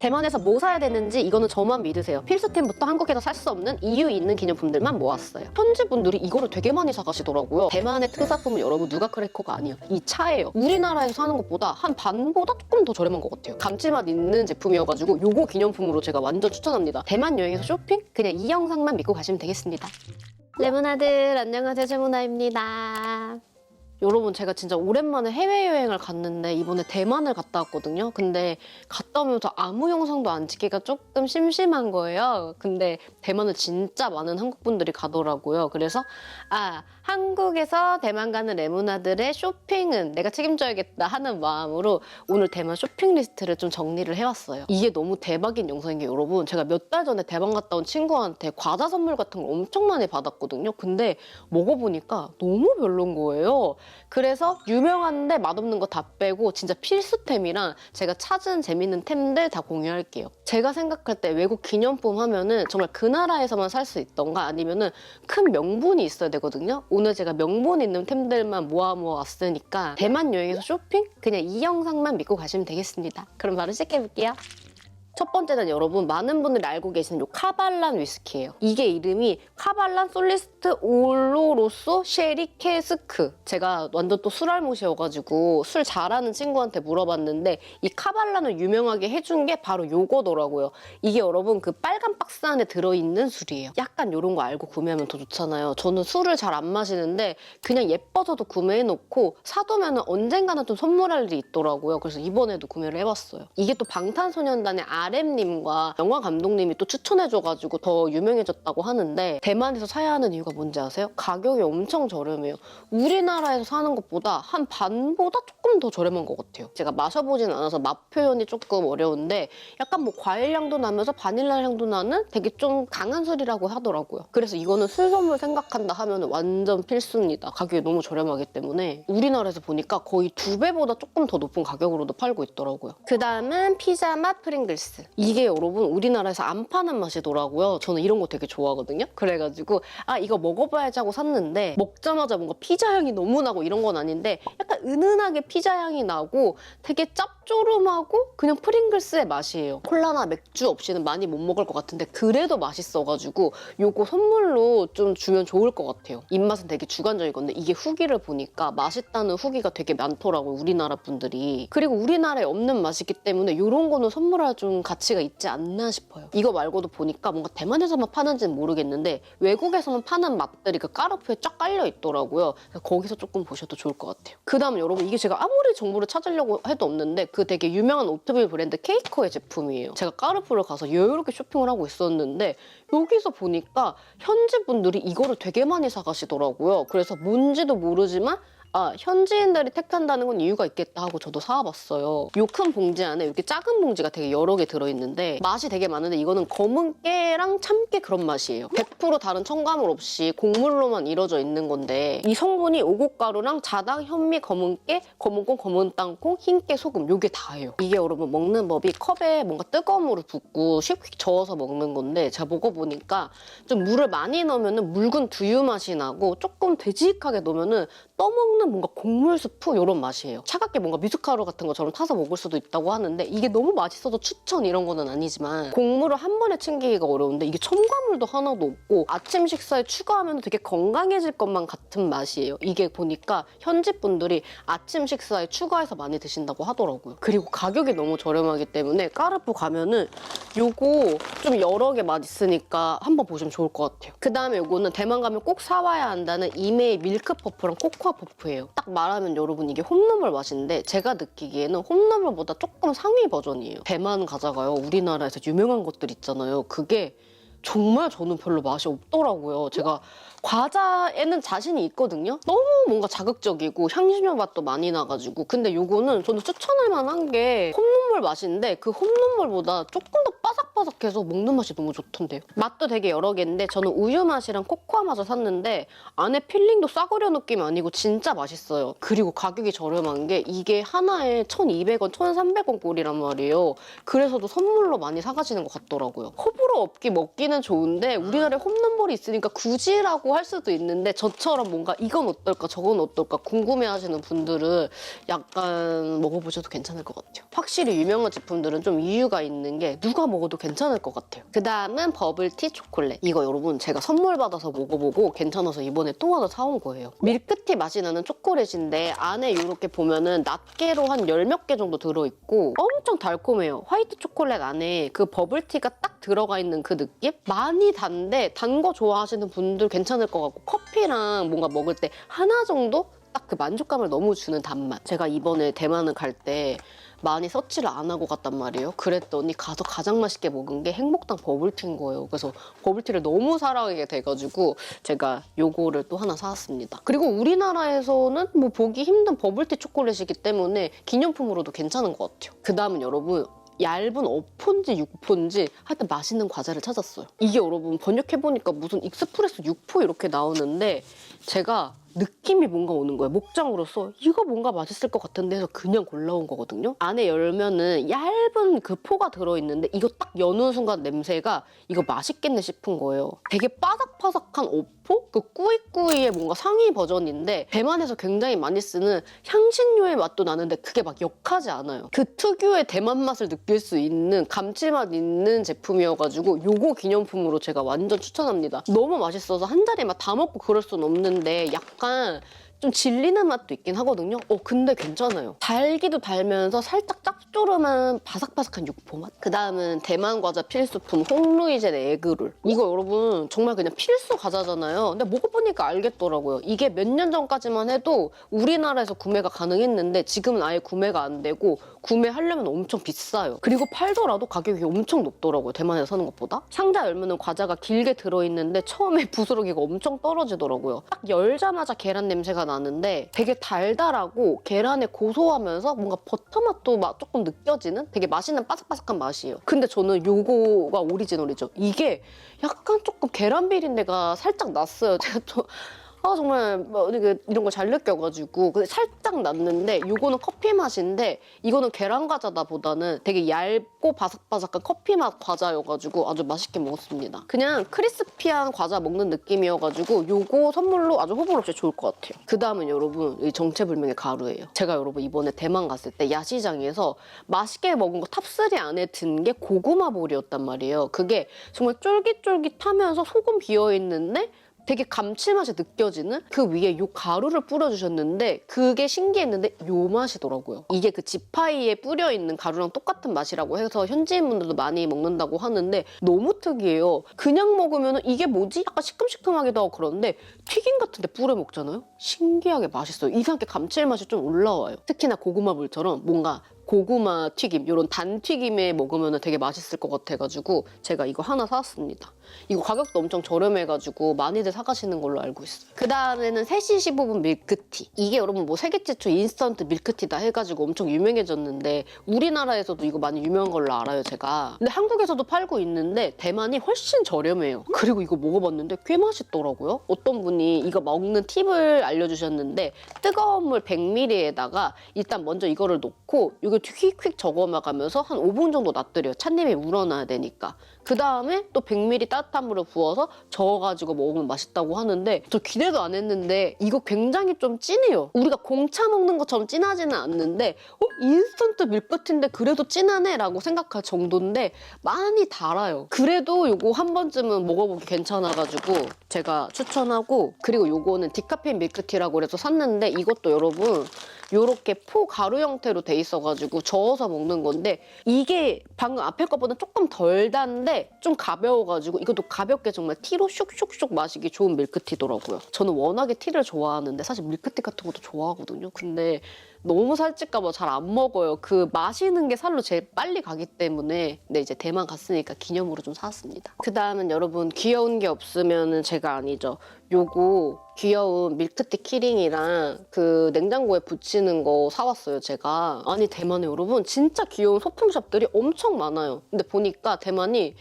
대만에서 뭐 사야 되는지 이거는 저만 믿으세요. 필수템부터 한국에서 살 수 없는 이유 있는 기념품들만 모았어요. 현지 분들이 이거를 되게 많이 사가시더라고요. 대만의 특산품은 여러분 누가 크래커가 아니에요. 이 차예요. 우리나라에서 사는 것보다 한 반보다 조금 더 저렴한 것 같아요. 감칠맛 있는 제품이어가지고 요거 기념품으로 제가 완전 추천합니다. 대만 여행에서 쇼핑? 그냥 이 영상만 믿고 가시면 되겠습니다. 레모나들 안녕하세요, 제모나입니다. 여러분 제가 진짜 오랜만에 해외여행을 갔는데 이번에 대만을 갔다 왔거든요. 근데 갔다 오면서 아무 영상도 안 찍기가 조금 심심한 거예요. 근데 대만을 진짜 많은 한국분들이 가더라고요. 그래서 한국에서 대만 가는 레모나들의 쇼핑은 내가 책임져야겠다 하는 마음으로 오늘 대만 쇼핑 리스트를 좀 정리를 해왔어요. 이게 너무 대박인 영상인 게 여러분 제가 몇 달 전에 대만 갔다 온 친구한테 과자 선물 같은 걸 엄청 많이 받았거든요. 근데 먹어보니까 너무 별론 거예요. 그래서 유명한데 맛없는 거 다 빼고 진짜 필수템이랑 제가 찾은 재밌는 템들 다 공유할게요. 제가 생각할 때 외국 기념품 하면은 정말 그 나라에서만 살 수 있던가 아니면은 큰 명분이 있어야 되거든요. 오늘 제가 명분 있는 템들만 모아 왔으니까 대만 여행에서 쇼핑? 그냥 이 영상만 믿고 가시면 되겠습니다. 그럼 바로 시작해볼게요. 첫 번째는 여러분 많은 분들이 알고 계시는 요 카발란 위스키예요. 이게 이름이 카발란 솔리스트 올로로소 쉐리 캐스크. 제가 완전 또 술알못이어가지고 술 잘하는 친구한테 물어봤는데 이 카발란을 유명하게 해준 게 바로 요거더라고요. 이게 여러분 그 빨간 박스 안에 들어있는 술이에요. 약간 요런 거 알고 구매하면 더 좋잖아요. 저는 술을 잘 안 마시는데 그냥 예뻐서도 구매해놓고 사두면 언젠가는 좀 선물할 일이 있더라고요. 그래서 이번에도 구매를 해봤어요. 이게 또 방탄소년단의 RM님과 영화 감독님이 또 추천해줘가지고 더 유명해졌다고 하는데 대만에서 사야 하는 이유가 뭔지 아세요? 가격이 엄청 저렴해요. 우리나라에서 사는 것보다 한 반보다 조금 더 저렴한 것 같아요. 제가 마셔보진 않아서 맛 표현이 조금 어려운데 약간 뭐 과일 향도 나면서 바닐라 향도 나는 되게 좀 강한 술이라고 하더라고요. 그래서 이거는 술 선물 생각한다 하면 완전 필수입니다. 가격이 너무 저렴하기 때문에 우리나라에서 보니까 거의 2배보다 조금 더 높은 가격으로도 팔고 있더라고요. 그 다음은 피자 맛 프링글스. 이게 여러분 우리나라에서 안 파는 맛이더라고요. 저는 이런 거 되게 좋아하거든요. 그래가지고 이거 먹어봐야지 하고 샀는데 먹자마자 뭔가 피자 향이 너무 나고 이런 건 아닌데 약간 은은하게 피자 향이 나고 되게 짭조름하고 그냥 프링글스의 맛이에요. 콜라나 맥주 없이는 많이 못 먹을 것 같은데 그래도 맛있어가지고 요거 선물로 좀 주면 좋을 것 같아요. 입맛은 되게 주관적인 건데 이게 후기를 보니까 맛있다는 후기가 되게 많더라고요. 우리나라 분들이. 그리고 우리나라에 없는 맛이기 때문에 이런 거는 선물할 좀 가치가 있지 않나 싶어요. 이거 말고도 보니까 뭔가 대만에서만 파는지는 모르겠는데 외국에서만 파는 맛들이 그 까르푸에 쫙 깔려 있더라고요. 그래서 거기서 조금 보셔도 좋을 것 같아요. 그 다음 여러분 이게 제가 아무리 정보를 찾으려고 해도 없는데 그 되게 유명한 오트밀 브랜드 케이커의 제품이에요. 제가 까르푸를 가서 여유롭게 쇼핑을 하고 있었는데 여기서 보니까 현지 분들이 이거를 되게 많이 사가시더라고요. 그래서 뭔지도 모르지만 현지인들이 택한다는 건 이유가 있겠다 하고 저도 사와봤어요. 요 큰 봉지 안에 이렇게 작은 봉지가 되게 여러 개 들어있는데 맛이 되게 많은데 이거는 검은 깨랑 참깨 그런 맛이에요. 100% 다른 첨가물 없이 곡물로만 이루어져 있는 건데 이 성분이 오곡가루랑 자당, 현미, 검은 깨, 검은콩, 검은 땅콩, 흰깨, 소금 요게 다예요. 이게 여러분 먹는 법이 컵에 뭔가 뜨거운 물을 붓고 휙휙 저어서 먹는 건데 제가 먹어보니까 좀 물을 많이 넣으면 묽은 두유 맛이 나고 조금 되직하게 넣으면 떠먹는 뭔가 곡물 스프 이런 맛이에요. 차갑게 뭔가 미숫가루 같은 것처럼 타서 먹을 수도 있다고 하는데 이게 너무 맛있어서 추천 이런 거는 아니지만 곡물을 한 번에 챙기기가 어려운데 이게 첨가물도 하나도 없고 아침 식사에 추가하면 되게 건강해질 것만 같은 맛이에요. 이게 보니까 현지 분들이 아침 식사에 추가해서 많이 드신다고 하더라고요. 그리고 가격이 너무 저렴하기 때문에 까르푸 가면은 요거 좀 여러 개 맛 있으니까 한번 보시면 좋을 것 같아요. 그 다음에 요거는 대만 가면 꼭 사와야 한다는 이메이 밀크 퍼프랑 코코아 퍼프예요. 딱 말하면 여러분 이게 홈런물 맛인데 제가 느끼기에는 홈런물보다 조금 상위 버전이에요. 대만 과자가요. 우리나라에서 유명한 것들 있잖아요. 그게 정말 저는 별로 맛이 없더라고요. 제가 과자에는 자신이 있거든요. 너무 뭔가 자극적이고 향신료 맛도 많이 나가지고 근데 요거는 저는 추천할 만한 게 홈런물 맛인데 그 홈런물보다 조금 더 바삭바삭해서 먹는 맛이 너무 좋던데요. 맛도 되게 여러 개인데 저는 우유 맛이랑 코코아 맛을 샀는데 안에 필링도 싸구려 느낌 아니고 진짜 맛있어요. 그리고 가격이 저렴한 게 이게 하나에 1,200원, 1,300원 꼴이란 말이에요. 그래서도 선물로 많이 사가시는 것 같더라고요. 호불호 없기 먹기는 좋은데 우리나라에 홈런볼이 있으니까 굳이라고 할 수도 있는데 저처럼 뭔가 이건 어떨까 저건 어떨까 궁금해하시는 분들은 약간 먹어보셔도 괜찮을 것 같아요. 확실히 유명한 제품들은 좀 이유가 있는 게 누가 먹어도 괜찮을 것 같아요. 그 다음은 버블티 초콜릿. 이거 여러분 제가 선물 받아서 먹어보고 괜찮아서 이번에 또 하나 사온 거예요. 밀크티 맛이 나는 초콜릿인데 안에 이렇게 보면은 낱개로 한 10몇 개 정도 들어있고 엄청 달콤해요. 화이트 초콜릿 안에 그 버블티가 딱 들어가 있는 그 느낌? 많이 단데 단 거 좋아하시는 분들 괜찮을 것 같고 커피랑 뭔가 먹을 때 하나 정도? 딱 그 만족감을 너무 주는 단맛. 제가 이번에 대만을 갈 때 많이 서치를 안 하고 갔단 말이에요. 그랬더니 가서 가장 맛있게 먹은 게 행복당 버블티인 거예요. 그래서 버블티를 너무 사랑하게 돼가지고 제가 요거를 또 하나 사왔습니다. 그리고 우리나라에서는 뭐 보기 힘든 버블티 초콜릿이기 때문에 기념품으로도 괜찮은 것 같아요. 그 다음은 여러분 얇은 5폰지 6폰지 하여튼 맛있는 과자를 찾았어요. 이게 여러분 번역해보니까 무슨 익스프레소 6포 이렇게 나오는데 제가 느낌이 뭔가 오는 거예요. 목장으로서 이거 뭔가 맛있을 것 같은데 해서 그냥 골라온 거거든요. 안에 열면은 얇은 그 포가 들어있는데 이거 딱 여는 순간 냄새가 이거 맛있겠네 싶은 거예요. 되게 바삭바삭한 오포? 그 꾸이꾸이의 뭔가 상위 버전인데 대만에서 굉장히 많이 쓰는 향신료의 맛도 나는데 그게 막 역하지 않아요. 그 특유의 대만 맛을 느낄 수 있는 감칠맛 있는 제품이어가지고 요거 기념품으로 제가 완전 추천합니다. 너무 맛있어서 한 자리에 막 다 먹고 그럴 순 없는데 약간 좀 질리는 맛도 있긴 하거든요. 근데 괜찮아요. 달기도 달면서 살짝 짭조름한 바삭바삭한 육포 맛? 그 다음은 대만 과자 필수품 홍루이젠 에그롤. 이거 여러분 정말 그냥 필수 과자잖아요. 근데 먹어보니까 알겠더라고요. 이게 몇 년 전까지만 해도 우리나라에서 구매가 가능했는데 지금은 아예 구매가 안 되고 구매하려면 엄청 비싸요. 그리고 팔더라도 가격이 엄청 높더라고요. 대만에서 사는 것보다. 상자 열면은 과자가 길게 들어있는데 처음에 부스러기가 엄청 떨어지더라고요. 딱 열자마자 계란 냄새가 나는데 되게 달달하고 계란에 고소하면서 뭔가 버터 맛도 막 조금 느껴지는 되게 맛있는 바삭바삭한 맛이에요. 근데 저는 요거가 오리지널이죠. 이게 약간 조금 계란 비린내가 살짝 났어요. 제가 정말 뭐 이런 걸 잘 느껴가지고 근데 살짝 났는데 요거는 커피 맛인데 이거는 계란 과자다 보다는 되게 얇고 바삭바삭한 커피 맛 과자여가지고 아주 맛있게 먹었습니다. 그냥 크리스피한 과자 먹는 느낌이어가지고 요거 선물로 아주 호불호없이 좋을 것 같아요. 그 다음은 여러분 이 정체불명의 가루예요. 제가 여러분 이번에 대만 갔을 때 야시장에서 맛있게 먹은 거 탑3 안에 든 게 고구마 볼이었단 말이에요. 그게 정말 쫄깃쫄깃하면서 소금 비어있는데 되게 감칠맛이 느껴지는 그 위에 요 가루를 뿌려주셨는데 그게 신기했는데 요 맛이더라고요. 이게 그 지파이에 뿌려있는 가루랑 똑같은 맛이라고 해서 현지인분들도 많이 먹는다고 하는데 너무 특이해요. 그냥 먹으면 이게 뭐지? 약간 시큼시큼하기도 하고 그런데 튀김 같은 데 뿌려 먹잖아요? 신기하게 맛있어요. 이상하게 감칠맛이 좀 올라와요. 특히나 고구마물처럼 뭔가 고구마 튀김, 이런 단 튀김에 먹으면 되게 맛있을 것 같아가지고 제가 이거 하나 사왔습니다. 이거 가격도 엄청 저렴해가지고 많이들 사가시는 걸로 알고 있어요. 그 다음에는 3시 15분 밀크티. 이게 여러분 뭐 세계 최초 인스턴트 밀크티다 해가지고 엄청 유명해졌는데 우리나라에서도 이거 많이 유명한 걸로 알아요, 제가. 근데 한국에서도 팔고 있는데 대만이 훨씬 저렴해요. 그리고 이거 먹어봤는데 꽤 맛있더라고요. 어떤 분이 이거 먹는 팁을 알려주셨는데 뜨거운 물 100ml에다가 일단 먼저 이거를 넣고 이거 휙휙 저어가면서 한 5분 정도 놔두래요. 찻잎이 우러나야 되니까. 그 다음에 또 100ml 따뜻한 물을 부어서 저어가지고 먹으면 맛있다고 하는데 저 기대도 안 했는데 이거 굉장히 좀 진해요. 우리가 공차 먹는 것처럼 진하지는 않는데 인스턴트 밀크티인데 그래도 진하네 라고 생각할 정도인데 많이 달아요. 그래도 이거 한 번쯤은 먹어보기 괜찮아가지고 제가 추천하고 그리고 이거는 디카페인 밀크티라고 그래서 샀는데 이것도 여러분 요렇게 포 가루 형태로 돼 있어가지고 저어서 먹는 건데 이게 방금 앞에 거보다 조금 덜 단데 좀 가벼워가지고 이것도 가볍게 정말 티로 슉슉슉 마시기 좋은 밀크티더라고요. 저는 워낙에 티를 좋아하는데 사실 밀크티 같은 것도 좋아하거든요. 근데 너무 살찔까봐 잘 안 먹어요. 그 마시는 게 살로 제일 빨리 가기 때문에 근데 이제 대만 갔으니까 기념으로 좀 사왔습니다. 그 다음은 여러분 귀여운 게 없으면 제가 아니죠. 요거 귀여운 밀크티 키링이랑 그 냉장고에 붙이는 거 사왔어요, 제가. 아니 대만에 여러분 진짜 귀여운 소품샵들이 엄청 많아요. 근데 보니까 대만이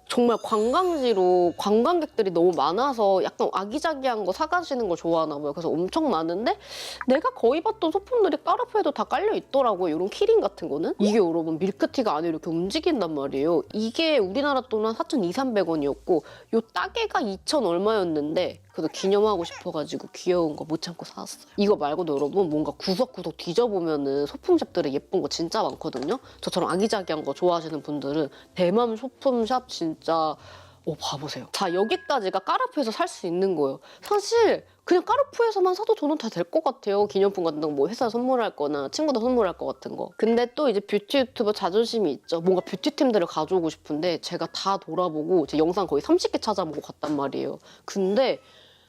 정말 관광지로 관광객들이 너무 많아서 약간 아기자기한 거 사가시는 걸 좋아하나 봐요. 그래서 엄청 많은데 내가 거의 봤던 소품들이 까르푸에도 다 깔려 있더라고요. 이런 키링 같은 거는. 이게 여러분 밀크티가 안에 이렇게 움직인단 말이에요. 이게 우리나라 돈은 4,200~300원이었고 요 따개가 2,000 얼마였는데 그래도 기념하고 싶어가지고 귀여운 거 못 참고 사왔어요. 이거 말고도 여러분 뭔가 구석구석 뒤져보면은 소품샵들에 예쁜 거 진짜 많거든요. 저처럼 아기자기한 거 좋아하시는 분들은 대만 소품샵 진짜 봐보세요. 자, 여기까지가 까르푸에서 살 수 있는 거예요. 사실 그냥 까르푸에서만 사도 저는 다 될 것 같아요. 기념품 같은 거 뭐 회사 선물할 거나 친구들 선물할 것 같은 거. 근데 또 이제 뷰티 유튜버 자존심이 있죠. 뭔가 뷰티템들을 가져오고 싶은데 제가 다 돌아보고 제 영상 거의 30개 찾아보고 갔단 말이에요. 근데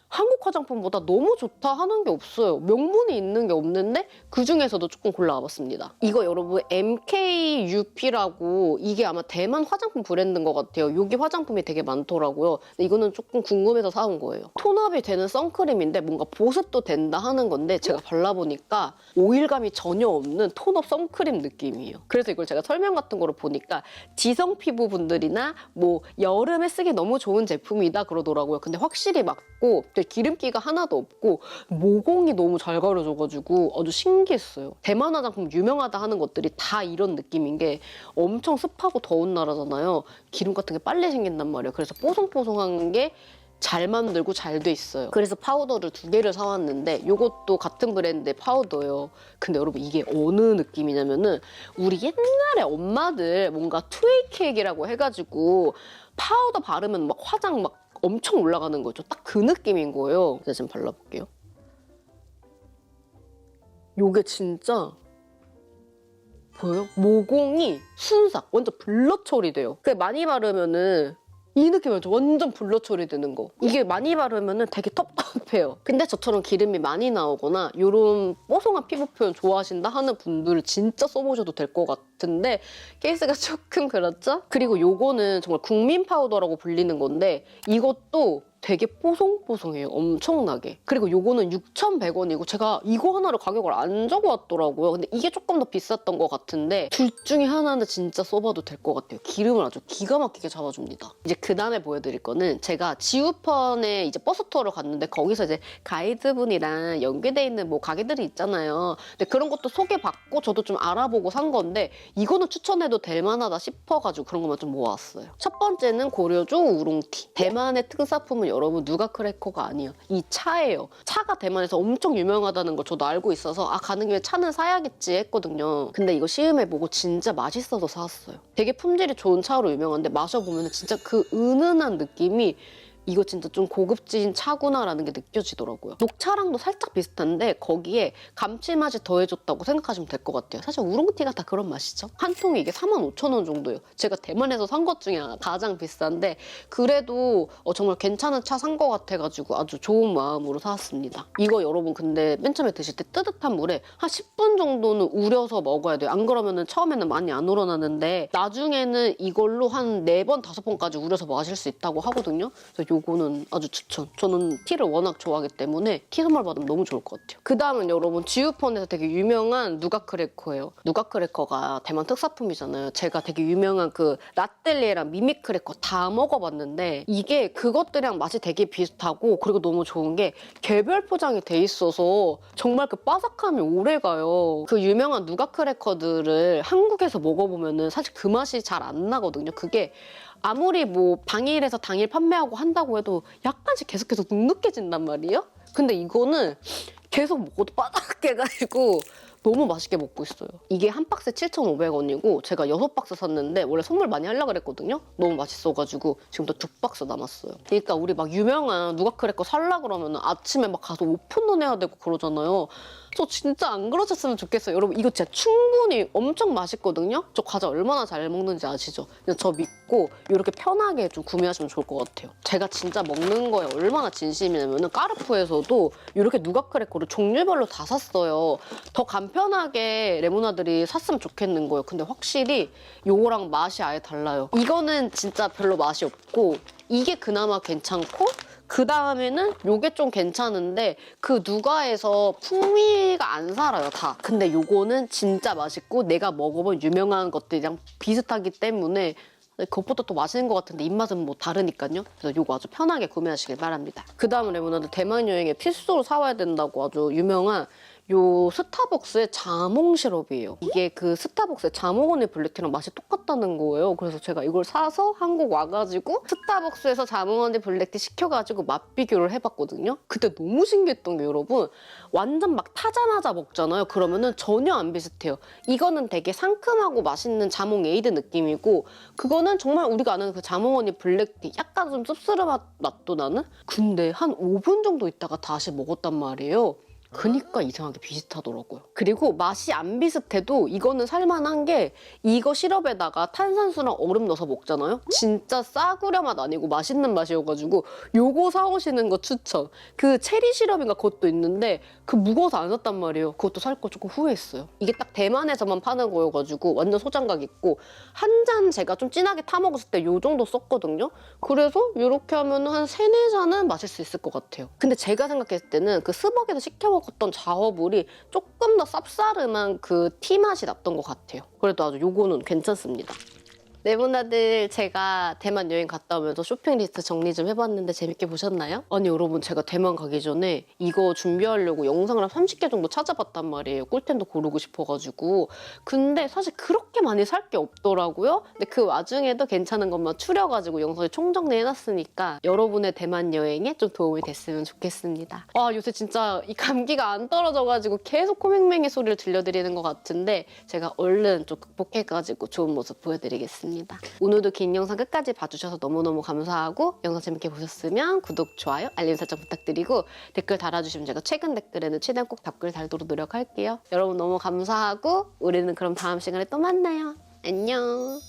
한국 화장품보다 너무 좋다 하는 게 없어요. 명분이 있는 게 없는데 그중에서도 조금 골라와봤습니다. 이거 여러분 MKUP라고 이게 아마 대만 화장품 브랜드인 것 같아요. 여기 화장품이 되게 많더라고요. 근데 이거는 조금 궁금해서 사온 거예요. 톤업이 되는 선크림인데 뭔가 보습도 된다 하는 건데 제가 발라보니까 오일감이 전혀 없는 톤업 선크림 느낌이에요. 그래서 이걸 제가 설명 같은 거를 보니까 지성 피부분들이나 뭐 여름에 쓰기 너무 좋은 제품이다 그러더라고요. 근데 확실히 맞고 기름기가 하나도 없고 모공이 너무 잘 가려져가지고 아주 신기했어요. 대만 화장품 유명하다 하는 것들이 다 이런 느낌인 게 엄청 습하고 더운 나라잖아요. 기름 같은 게 빨리 생긴단 말이에요. 그래서 뽀송뽀송한 게 잘 만들고 잘 돼 있어요. 그래서 파우더를 2개를 사왔는데 이것도 같은 브랜드의 파우더예요. 근데 여러분 이게 어느 느낌이냐면은 우리 옛날에 엄마들 뭔가 트웨이케이크라고 해가지고 파우더 바르면 막 화장 막 엄청 올라가는 거죠. 딱 그 느낌인 거예요. 제가 지금 발라볼게요. 요게 진짜 보여요? 모공이 순삭, 완전 블러 처리돼요. 그게 많이 바르면은 이 느낌이죠. 완전 블러 처리되는 거. 이게 많이 바르면은 되게 텁텁해요. 근데 저처럼 기름이 많이 나오거나 이런 뽀송한 피부 표현 좋아하신다 하는 분들 진짜 써보셔도 될 것 같은데 케이스가 조금 그렇죠? 그리고 요거는 정말 국민 파우더라고 불리는 건데 이것도 되게 뽀송뽀송해요. 엄청나게. 그리고 요거는 6,100원이고 제가 이거 하나를 가격을 안 적어왔더라고요. 근데 이게 조금 더 비쌌던 것 같은데 둘 중에 하나는 진짜 써봐도 될 것 같아요. 기름을 아주 기가 막히게 잡아줍니다. 이제 그 다음에 보여드릴 거는 제가 지우펀에 이제 버스 투어를 갔는데 거기서 이제 가이드분이랑 연계돼 있는 뭐 가게들이 있잖아요. 근데 그런 것도 소개받고 저도 좀 알아보고 산 건데 이거는 추천해도 될 만하다 싶어가지고 그런 것만 좀 모아왔어요. 첫 번째는 고려주 우롱티. 대만의 특산품은 여러분 누가 크래커가 아니에요. 이 차예요. 차가 대만에서 엄청 유명하다는 걸 저도 알고 있어서 가는 김에 차는 사야겠지 했거든요. 근데 이거 시음해보고 진짜 맛있어서 사왔어요. 되게 품질이 좋은 차로 유명한데 마셔보면 진짜 그 은은한 느낌이 이거 진짜 좀 고급진 차구나라는 게 느껴지더라고요. 녹차랑도 살짝 비슷한데 거기에 감칠맛이 더해졌다고 생각하시면 될 것 같아요. 사실 우롱티가 다 그런 맛이죠. 한 통이 이게 45,000원 정도예요. 제가 대만에서 산 것 중에 가장 비싼데 그래도 정말 괜찮은 차 산 것 같아가지고 아주 좋은 마음으로 사왔습니다. 이거 여러분 근데 맨 처음에 드실 때 뜨뜻한 물에 한 10분 정도는 우려서 먹어야 돼요. 안 그러면 처음에는 많이 안 우러나는데 나중에는 이걸로 한 4번, 5번까지 우려서 마실 수 있다고 하거든요. 그래서 요거는 아주 추천. 저는 티를 워낙 좋아하기 때문에 티 선물 받으면 너무 좋을 것 같아요. 그 다음은 여러분 지우펀에서 되게 유명한 누가 크래커예요. 누가 크래커가 대만 특산품이잖아요. 제가 되게 유명한 그 라떼리에랑 미미 크래커 다 먹어봤는데 이게 그것들이랑 맛이 되게 비슷하고 그리고 너무 좋은 게 개별 포장이 돼 있어서 정말 그 바삭함이 오래가요. 그 유명한 누가 크래커들을 한국에서 먹어보면은 사실 그 맛이 잘 안 나거든요. 그게 아무리 뭐 당일에서 당일 판매하고 한다고 해도 약간씩 계속해서 눅눅해진단 말이에요. 근데 이거는 계속 먹어도 바삭해가지고 너무 맛있게 먹고 있어요. 이게 한 박스에 7,500원이고 제가 6박스 샀는데 원래 선물 많이 하려고 그랬거든요. 너무 맛있어가지고 지금도 2박스 남았어요. 그러니까 우리 막 유명한 누가 크래커 살라 그러면 아침에 막 가서 오픈런 해야 되고 그러잖아요. 저 진짜 안 그러셨으면 좋겠어요. 여러분 이거 진짜 충분히 엄청 맛있거든요. 저 과자 얼마나 잘 먹는지 아시죠? 그냥 저 믿고 이렇게 편하게 좀 구매하시면 좋을 것 같아요. 제가 진짜 먹는 거에 얼마나 진심이냐면 까르푸에서도 이렇게 누가 크래커를 종류별로 다 샀어요. 더 간편하게 레모나들이 샀으면 좋겠는 거예요. 근데 확실히 요거랑 맛이 아예 달라요. 이거는 진짜 별로 맛이 없고 이게 그나마 괜찮고 그 다음에는 요게 좀 괜찮은데 그 누가에서 풍미가 안 살아요 다. 근데 요거는 진짜 맛있고 내가 먹어본 유명한 것들이랑 비슷하기 때문에 그것보다 더 맛있는 것 같은데 입맛은 뭐 다르니까요. 그래서 요거 아주 편하게 구매하시길 바랍니다. 그 다음 레몬아드 대만 여행에 필수로 사와야 된다고 아주 유명한 요 스타벅스의 자몽 시럽이에요. 이게 그 스타벅스의 자몽 허니 블랙티랑 맛이 똑같다는 거예요. 그래서 제가 이걸 사서 한국 와가지고 스타벅스에서 자몽 허니 블랙티 시켜가지고 맛 비교를 해봤거든요. 그때 너무 신기했던 게 여러분 완전 막 타자마자 먹잖아요. 그러면은 전혀 안 비슷해요. 이거는 되게 상큼하고 맛있는 자몽 에이드 느낌이고 그거는 정말 우리가 아는 그 자몽 허니 블랙티 약간 좀 씁쓸한 맛도 나는? 근데 한 5분 정도 있다가 다시 먹었단 말이에요. 그니까 이상하게 비슷하더라고요. 그리고 맛이 안 비슷해도 이거는 살만한 게 이거 시럽에다가 탄산수랑 얼음 넣어서 먹잖아요? 진짜 싸구려 맛 아니고 맛있는 맛이어가지고 요거 사오시는 거 추천. 그 체리 시럽인가 그것도 있는데 그 무거워서 안 샀단 말이에요. 그것도 살 거 조금 후회했어요. 이게 딱 대만에서만 파는 거여가지고 완전 소장각 있고 한 잔 제가 좀 진하게 타 먹었을 때 요 정도 썼거든요. 그래서 이렇게 하면 한 3, 4잔은 마실 수 있을 것 같아요. 근데 제가 생각했을 때는 그 스벅에서 시켜 먹었던 자허블이 조금 더 쌉싸름한 그 티 맛이 났던 것 같아요. 그래도 아주 요거는 괜찮습니다. 네 분들 제가 대만 여행 갔다 오면서 쇼핑 리스트 정리 좀 해봤는데 재밌게 보셨나요? 아니 여러분 제가 대만 가기 전에 이거 준비하려고 영상을 한 30개 정도 찾아봤단 말이에요. 꿀템도 고르고 싶어가지고. 근데 사실 그렇게 많이 살 게 없더라고요. 근데 그 와중에도 괜찮은 것만 추려가지고 영상에 총정리해놨으니까 여러분의 대만 여행에 좀 도움이 됐으면 좋겠습니다. 아 요새 진짜 이 감기가 안 떨어져가지고 계속 코맹맹이 소리를 들려드리는 것 같은데 제가 얼른 좀 극복해가지고 좋은 모습 보여드리겠습니다. 오늘도 긴 영상 끝까지 봐주셔서 너무너무 감사하고 영상 재밌게 보셨으면 구독, 좋아요, 알림 설정 부탁드리고 댓글 달아주시면 제가 최근 댓글에는 최대한 꼭 답글 달도록 노력할게요. 여러분 너무 감사하고 우리는 그럼 다음 시간에 또 만나요. 안녕.